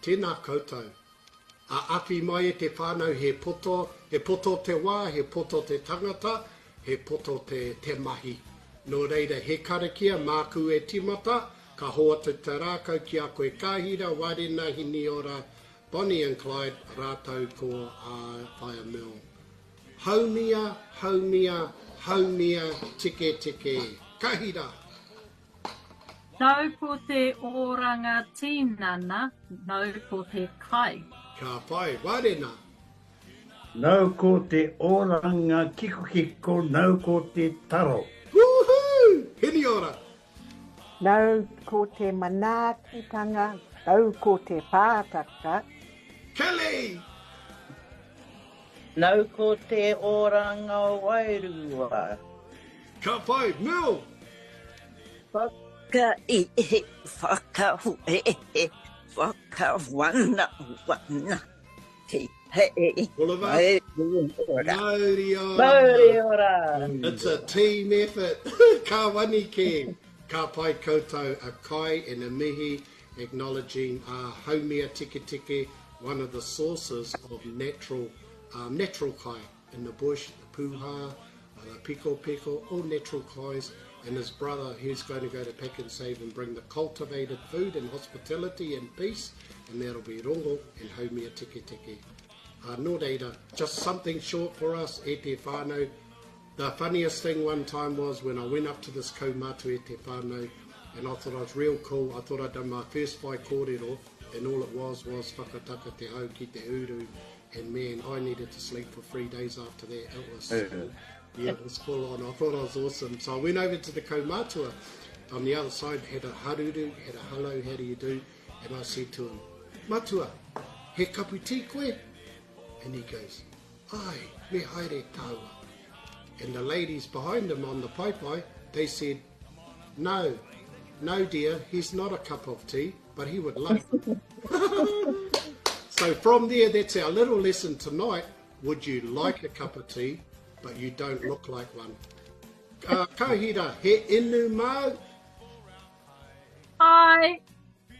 tēnā koutou. A api mai e te whānau he poto te wā, he poto te tangata, he poto te mahi. Nō reira, he karakia, māku e timata, ka hoa te rākau ki a koe kāhira, warena hini ora, Bonnie and Clyde, rātau ko whaia meo. Haumia, haumia, haumia, tike tike, kahira. Nau ko te oranga tīnana, nau ko te kai. Ka pai, warena. Nau ko te oranga kiko, nau ko te taro. Woohoo! Hini ora. Nau ko te manaakitanga, nau ko te pātaka. Kelly! Nau ko te oranga wairua. Ka pai, Mel! Whakaihe, whakahue, whakawana, te hei. Oliver? Mauri ora. Mauri ora. It's a team effort. Ka wani ke. Ka pai koutou a kai and a mihi, acknowledging haumia tiki tiki, one of the sources of natural kai in the bush, the puha, the piko, all natural kais, and his brother, he's going to go to Pack and Save and bring the cultivated food and hospitality and peace, and that'll be rongo and haumia tiki tiki. Nō reira, just something short for us, e te whānau. The funniest thing one time was when I went up to this kaumātu e te whānau, and I thought I was real cool. I thought I'd done my first whai kōrero, and all it was whakataka te hau ki te uru, and man, I needed to sleep for 3 days after that. It was, it was full on. I thought I was awesome. So I went over to the kaumātua. On the other side, had a haruru, had a hello, how do you do? And I said to him, Matua, he kapu tī koe? And he goes, ai, me haere tāua. And the ladies behind him on the pai, they said, no, dear, he's not a cup of tea, but he would love it. So from there, that's our little lesson tonight. Would you like a cup of tea, but you don't look like one? Kahira, he inu mau? Ai,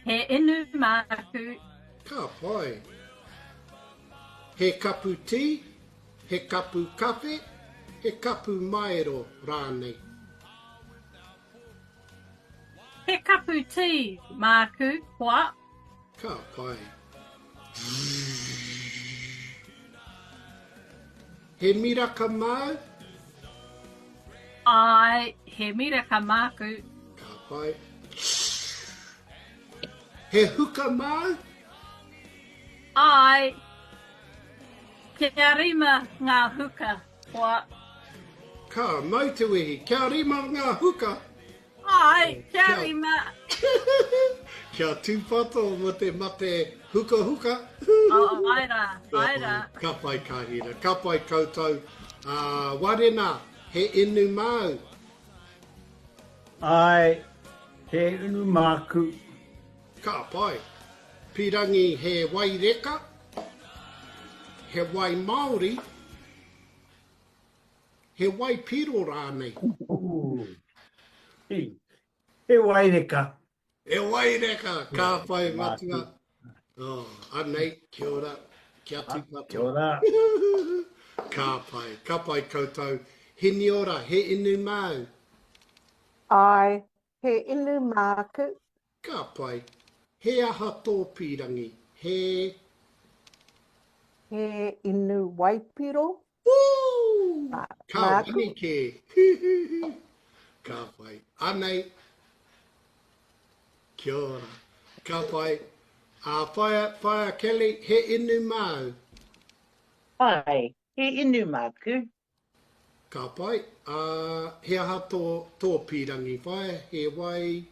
he inu māku. Ka pai. He kapu tea, he kapu kape, he kapu maero rānei. He kapu tī, māku, hoa. Ka pai. He miraka mau? Ai, he miraka māku. Ka pai. He huka mau? Ai, kia rima ngā huka, hoa. Ka mautuehi, kia rima ngā huka. Ai, kia rima. Kia tūpato mo te mate huka. Oh, aira. Ka pai kahira, ka pai koutou. Warena, he inu mau? Ai, he inu māku. Ka pai. Pirangi he wai reka, he wai Māori, he wai piro rānei. He waireka. He wai reka, ka pai matua. Oh, anei, kia ora, kia tūpato. Kia ora. Ka pai koutou. Hini ora, he inu mau? Ai, he inu māku. Ka pai. He aha tō pirangi, he inu waipiro. Woo! Ka Māku. wani ke. Ka pai. Anei. Kia ora. Ka pai. Whaia Kelly, he inu mau? Ai, he inu māku. Ka pai. He aha tō pirangi whaia, he wai,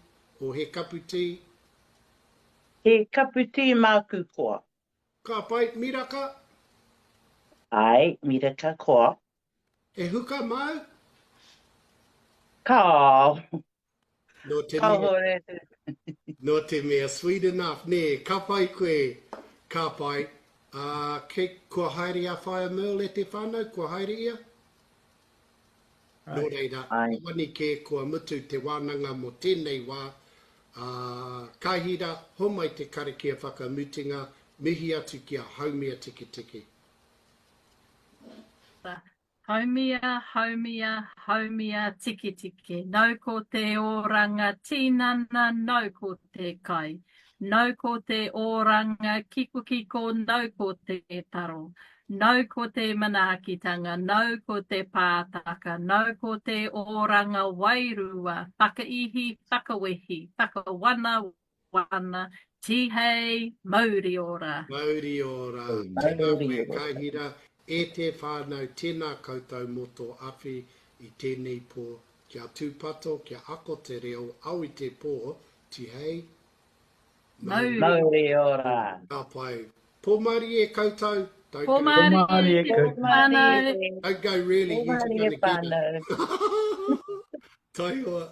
o he kaputi. He kapu tī māku koa. Ka pai, miraka. Ai, miraka koa. He huka mau? Ka. No te mea, sweet enough. Ne, ka pai koe, ka pai. Kua haere a whaia Merle e te whānau, kua haere ia? Nō reira, wani ke kua mutu te wānanga mo tēnei wā, Kahira, homai te karakia whakamutinga, mihi atu kia haumea tiki tiki. Haumia, haumia, haumia, tiki tiki. Nau ko te oranga tinana, nau ko te kai. Nau ko te oranga kiko kiko, nau ko te taro. Nau ko te manaakitanga, nau ko te pātaka, nau ko te oranga wairua, whakaihi, whakawehi, whakawana, wana, tihei, mauri ora. Mauri ora, tēnā koe kahira, e te whānau tēnā koutou moto awhi i tēnei pō. Kia tūpato, kia ako te reo, Aoitepö, tihei, Mauri ora. Ka pai. Pōmari e koutou. Pōmari e whānau. Don't go really, you're going to get it. Pōmari e whānau. Tai hoa.